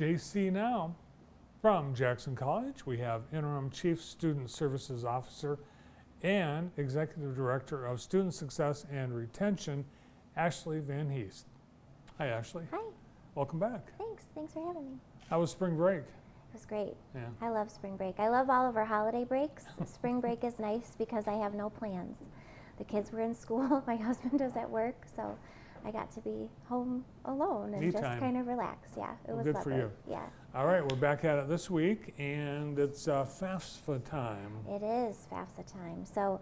JC now. From Jackson College, we have Interim Chief Student Services Officer and Executive Director of Student Success and Retention, Ashley Van Heest. Hi, Ashley. Hi. Welcome back. Thanks for having me. How was spring break? It was great. Yeah. I love spring break. I love all of our holiday breaks. Spring break is nice because I have no plans. The kids were in school, my husband was at work, so I got to be home alone and Me just time. kind of relax. Yeah, it was Good lovely. for you. Yeah. All right, we're back at it this week, and it's FAFSA time. It is FAFSA time. So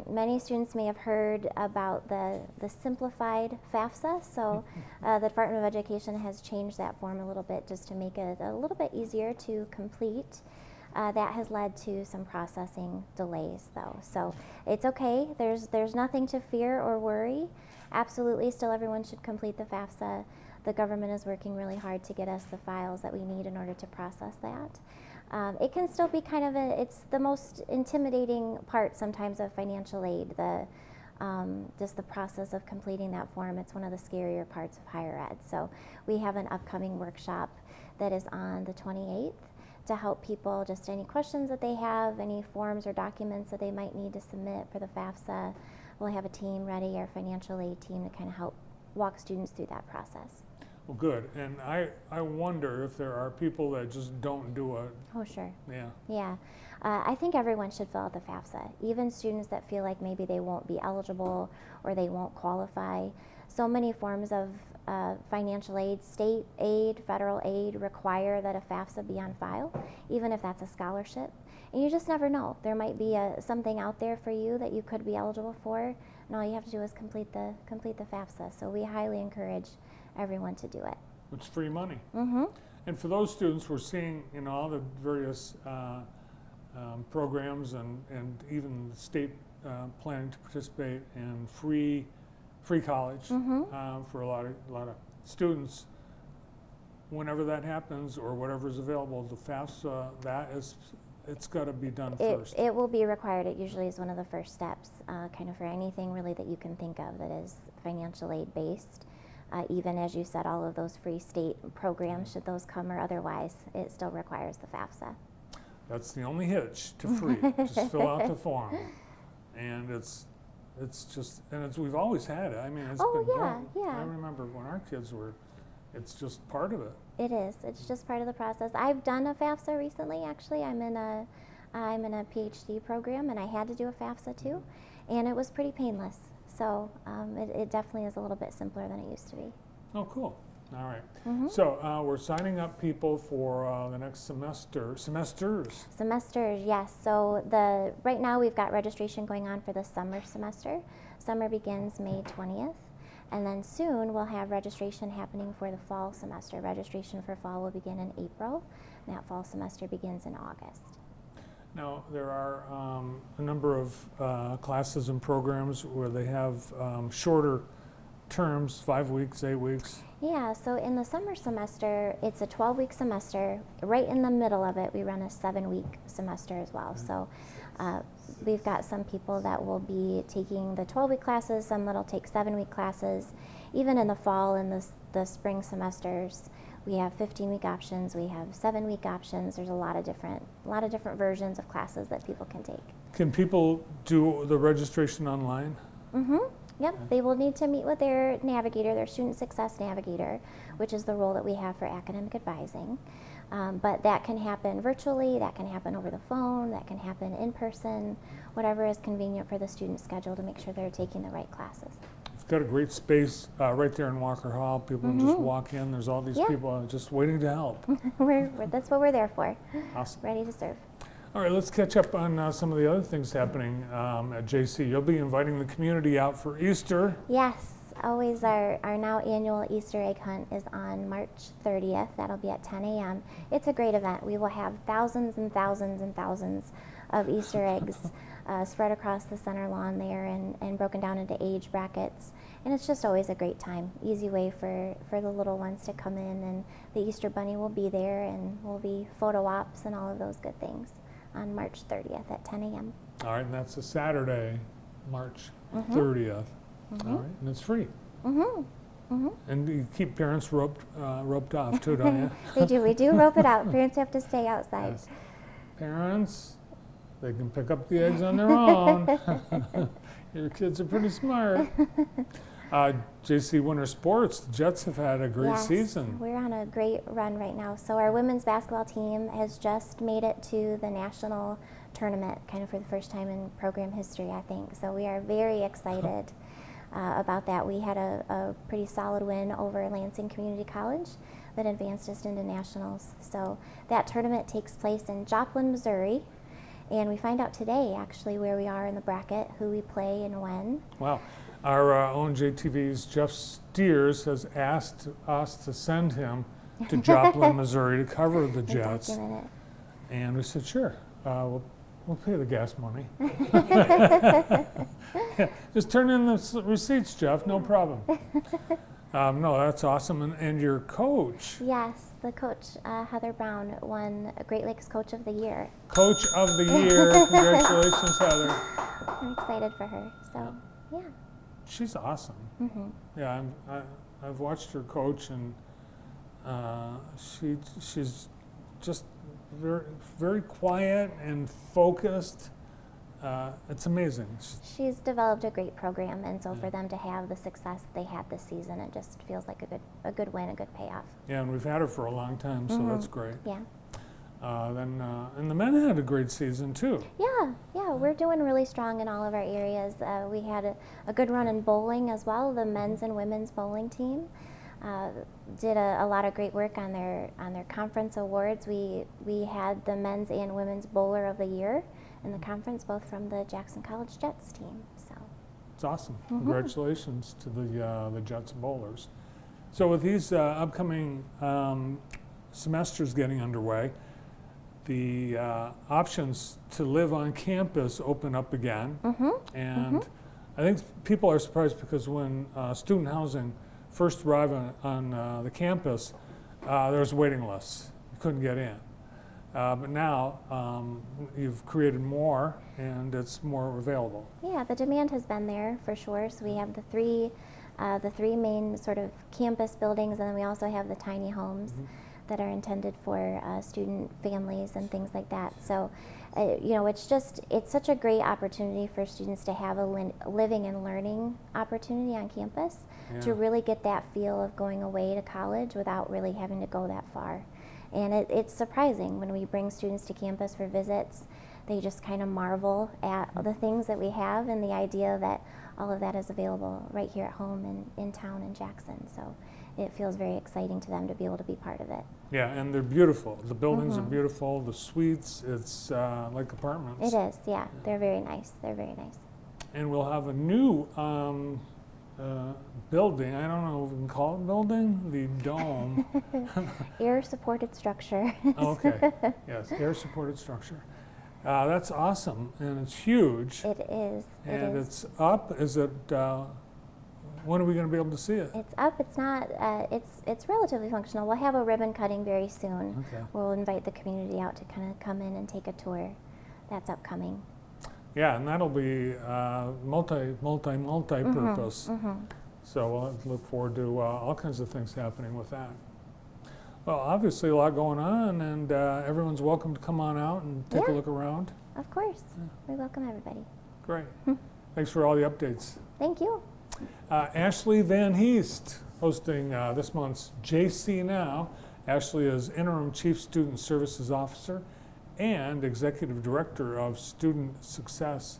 many students may have heard about the simplified FAFSA. So the Department of Education has changed that form a little bit just to make it a little bit easier to complete. That has led to some processing delays though. So it's okay. There's nothing to fear or worry. Absolutely, still everyone should complete the FAFSA. The government is working really hard to get us the files that we need in order to process that. It can still be kind of it's the most intimidating part sometimes of financial aid, just the process of completing that form. It's one of the scarier parts of higher ed. So we have an upcoming workshop that is on the 28th to help people, just any questions that they have, any forms or documents that they might need to submit for the FAFSA. We'll have a team ready, our financial aid team, to kind of help walk students through that process. Well, good. And I wonder if there are people that just don't do it. Oh, sure. Yeah. Yeah. I think everyone should fill out the FAFSA, even students that feel like maybe they won't be eligible or they won't qualify. So many forms of financial aid, state aid, federal aid, require that a FAFSA be on file, even if that's a scholarship. And you just never know. There might be something out there for you that you could be eligible for, and all you have to do is complete the FAFSA. So we highly encourage everyone to do it. It's free money. Mm-hmm. And for those students, we're seeing all the various programs and even the state planning to participate in free college for a lot of students. Whenever that happens or whatever is available, the FAFSA, it's got to be done first. It will be required. It usually is one of the first steps, kind of for anything really that you can think of that is financial aid based. Even as you said, all of those free state programs, should those come or otherwise, it still requires the FAFSA. That's the only hitch to free. Just fill out the form, and we've always had it. I mean, it's been going. Yeah. I remember when our kids were. It's just part of it. It is. It's just part of the process. I've done a FAFSA recently. Actually, I'm in a PhD program, and I had to do a FAFSA too, and it was pretty painless. So it definitely is a little bit simpler than it used to be. Oh, cool. All right. Mm-hmm. So we're signing up people for the next semesters. Semesters, yes. So right now we've got registration going on for the summer semester. Summer begins May 20th. And then soon we'll have registration happening for the fall semester. Registration for fall will begin in April, and that fall semester begins in August. Now, there are a number of classes and programs where they have shorter terms, 5 weeks, 8 weeks. Yeah, so in the summer semester, it's a 12-week semester. Right in the middle of it, we run a 7-week semester as well. So we've got some people that will be taking the 12-week classes, some that'll take 7-week classes. Even in the fall and the spring semesters, we have 15-week options, we have 7-week options. There's a lot of different versions of classes that people can take. Can people do the registration online? Mm-hmm. Yep, they will need to meet with their navigator, their student success navigator, which is the role that we have for academic advising. But that can happen virtually, that can happen over the phone, that can happen in person, whatever is convenient for the student schedule to make sure they're taking the right classes. It's got a great space right there in Walker Hall. People can just walk in. There's all these people just waiting to help. That's what we're there for. Awesome. Ready to serve. All right, let's catch up on some of the other things happening at JC. You'll be inviting the community out for Easter. Yes, always our now annual Easter egg hunt is on March 30th. That'll be at 10 a.m. It's a great event. We will have thousands and thousands and thousands of Easter eggs spread across the center lawn there and broken down into age brackets. And it's just always a great time. Easy way for the little ones to come in, and the Easter Bunny will be there, and will be photo ops and all of those good things on March 30th at 10 a.m. All right, and that's a Saturday, March 30th. All right, and it's free. And you keep parents roped off too, don't you? We do rope it out. Parents have to stay outside. Yes. Parents, they can pick up the eggs on their own. Your kids are pretty smart. JC Winter Sports, the Jets have had a great season. We're on a great run right now. So our women's basketball team has just made it to the national tournament, kind of for the first time in program history, I think. So we are very excited about that. We had a pretty solid win over Lansing Community College that advanced us into nationals. So that tournament takes place in Joplin, Missouri. And we find out today, actually, where we are in the bracket, who we play and when. Wow. Our own JTV's Jeff Steers has asked us to send him to Joplin, Missouri to cover the Jets. Document And we said, sure, we'll pay the gas money. Yeah, just turn in the receipts, Jeff, no problem. No, that's awesome. And your coach. Yes, the coach, Heather Brown, won Great Lakes Coach of the Year. Coach of the Year. Congratulations, Heather. I'm excited for her. So, yeah. She's awesome. Yeah, I've watched her coach, and she's just very, very quiet and focused. It's amazing. She's developed a great program, and so for them to have the success they had this season, it just feels like a good win, a good payoff. Yeah, and we've had her for a long time, so that's great. Yeah. And the men had a great season too. Yeah, we're doing really strong in all of our areas. We had a good run in bowling as well. The men's and women's bowling team did a lot of great work on their conference awards. We had the men's and women's bowler of the year in the conference, both from the Jackson College Jets team. So it's awesome. Congratulations to the Jets bowlers. So with these upcoming semesters getting underway, the options to live on campus open up again. And I think people are surprised because when student housing first arrived on the campus, there was waiting lists. You couldn't get in. But now you've created more, and it's more available. Yeah, the demand has been there for sure. So we have the three main sort of campus buildings, and then we also have the tiny homes that are intended for student families and things like that. So, it's such a great opportunity for students to have a living and learning opportunity on campus, to really get that feel of going away to college without really having to go that far. And it's surprising when we bring students to campus for visits. They just kind of marvel at the things that we have and the idea that all of that is available right here at home and in town in Jackson. So it feels very exciting to them to be able to be part of it. Yeah, and they're beautiful. The buildings are beautiful. The suites, it's like apartments. It is, yeah. They're very nice. They're very nice. And we'll have a new building. I don't know if we can call it building. The dome. Air-supported structure. Okay. Yes, air-supported structure. That's awesome, and it's huge. It is. And it's up. Is it? When are we going to be able to see it? It's up. It's not. It's relatively functional. We'll have a ribbon cutting very soon. Okay. We'll invite the community out to kind of come in and take a tour. That's upcoming. Yeah, and that'll be multi-purpose. So we'll look forward to all kinds of things happening with that. Well, obviously a lot going on, and everyone's welcome to come on out and take a look around. Of course. We welcome everybody. Great. Thanks for all the updates. Thank you. Ashley Van Heest hosting this month's JC Now. Ashley is Interim Chief Student Services Officer and Executive Director of Student Success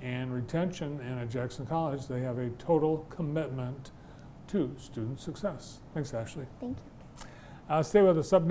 and Retention, and at Jackson College they have a total commitment to student success. Thanks, Ashley. Thank you. Stay with us. Up next,